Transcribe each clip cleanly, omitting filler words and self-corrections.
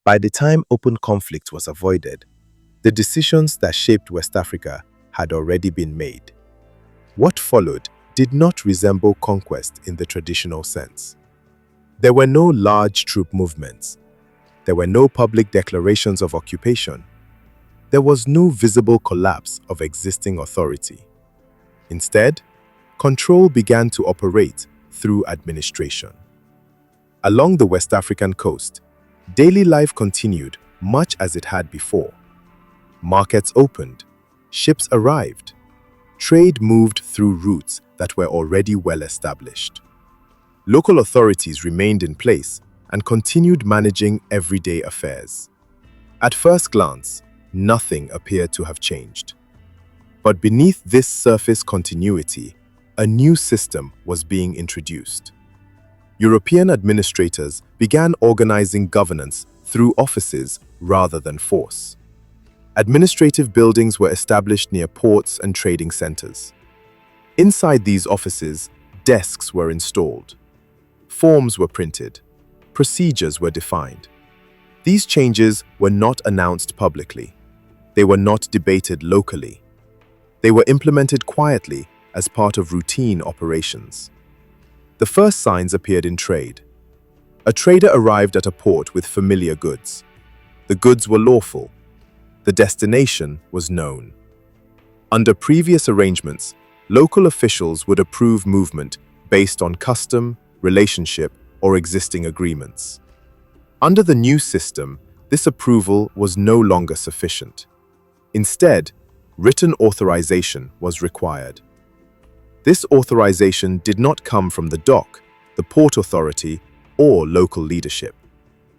By the time open conflict was avoided, the decisions that shaped West Africa had already been made. What followed did not resemble conquest in the traditional sense. There were no large troop movements. There were no public declarations of occupation. There was no visible collapse of existing authority. Instead, control began to operate through administration. Along the West African coast, daily life continued much as it had before. Markets opened, ships arrived, trade moved through routes that were already well established. Local authorities remained in place and continued managing everyday affairs. At first glance, nothing appeared to have changed. But beneath this surface continuity, a new system was being introduced. European administrators began organizing governance through offices rather than force. Administrative buildings were established near ports and trading centers. Inside these offices, desks were installed. Forms were printed. Procedures were defined. These changes were not announced publicly. They were not debated locally. They were implemented quietly as part of routine operations. The first signs appeared in trade. A trader arrived at a port with familiar goods. The goods were lawful. The destination was known. Under previous arrangements, local officials would approve movement based on custom, relationship, or existing agreements. Under the new system, this approval was no longer sufficient. Instead, written authorization was required. This authorization did not come from the dock, the port authority, or local leadership.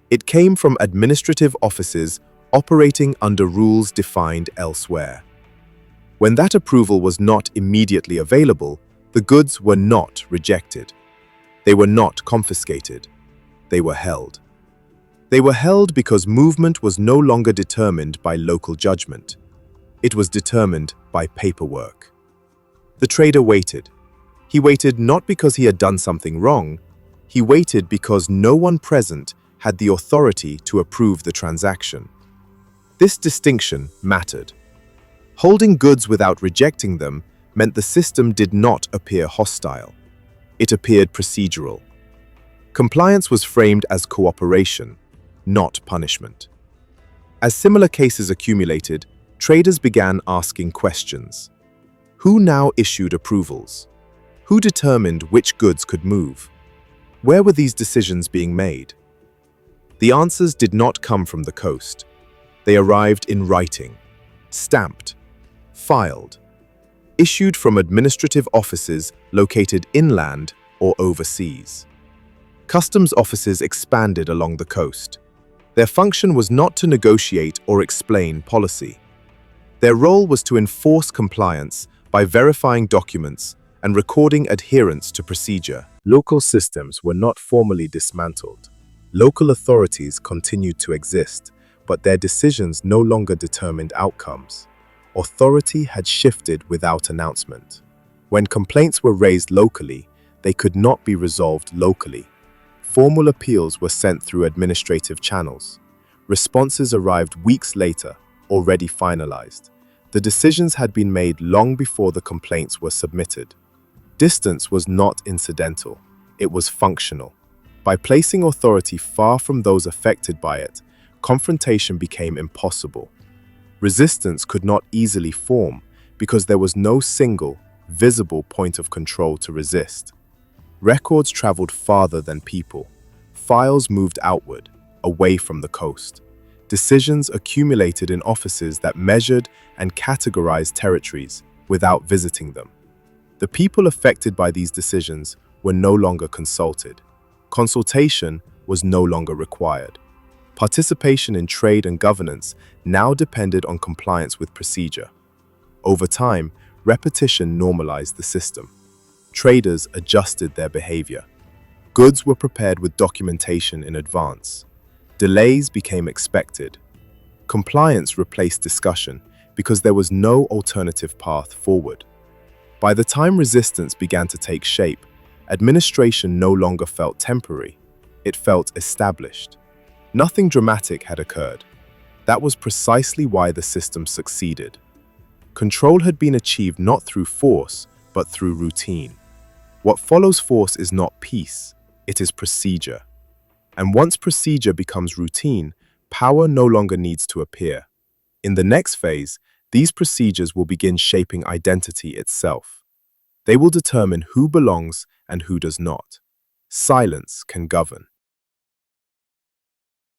It came from administrative offices operating under rules defined elsewhere. When that approval was not immediately available, the goods were not rejected. They were not confiscated. They were held. They were held because movement was no longer determined by local judgment. It was determined by paperwork. The trader waited. He waited not because he had done something wrong. He waited because no one present had the authority to approve the transaction. This distinction mattered. Holding goods without rejecting them meant the system did not appear hostile. It appeared procedural. Compliance was framed as cooperation, not punishment. As similar cases accumulated, traders began asking questions. Who now issued approvals? Who determined which goods could move? Where were these decisions being made? The answers did not come from the coast. They arrived in writing, stamped, filed, issued from administrative offices located inland or overseas. Customs offices expanded along the coast. Their function was not to negotiate or explain policy. Their role was to enforce compliance by verifying documents and recording adherence to procedure. Local systems were not formally dismantled. Local authorities continued to exist, but their decisions no longer determined outcomes. Authority had shifted without announcement. When complaints were raised locally, they could not be resolved locally. Formal appeals were sent through administrative channels. Responses arrived weeks later, already finalized. The decisions had been made long before the complaints were submitted. Distance was not incidental, it was functional. By placing authority far from those affected by it, confrontation became impossible. Resistance could not easily form because there was no single, visible point of control to resist. Records traveled farther than people. Files moved outward, away from the coast. Decisions accumulated in offices that measured and categorized territories without visiting them. The people affected by these decisions were no longer consulted. Consultation was no longer required. Participation in trade and governance now depended on compliance with procedure. Over time, repetition normalized the system. Traders adjusted their behavior. Goods were prepared with documentation in advance. Delays became expected. Compliance replaced discussion because there was no alternative path forward. By the time resistance began to take shape, administration no longer felt temporary. It felt established. Nothing dramatic had occurred. That was precisely why the system succeeded. Control had been achieved not through force, but through routine. What follows force is not peace, it is procedure. And once procedure becomes routine, power no longer needs to appear. In the next phase, these procedures will begin shaping identity itself. They will determine who belongs and who does not. Silence can govern.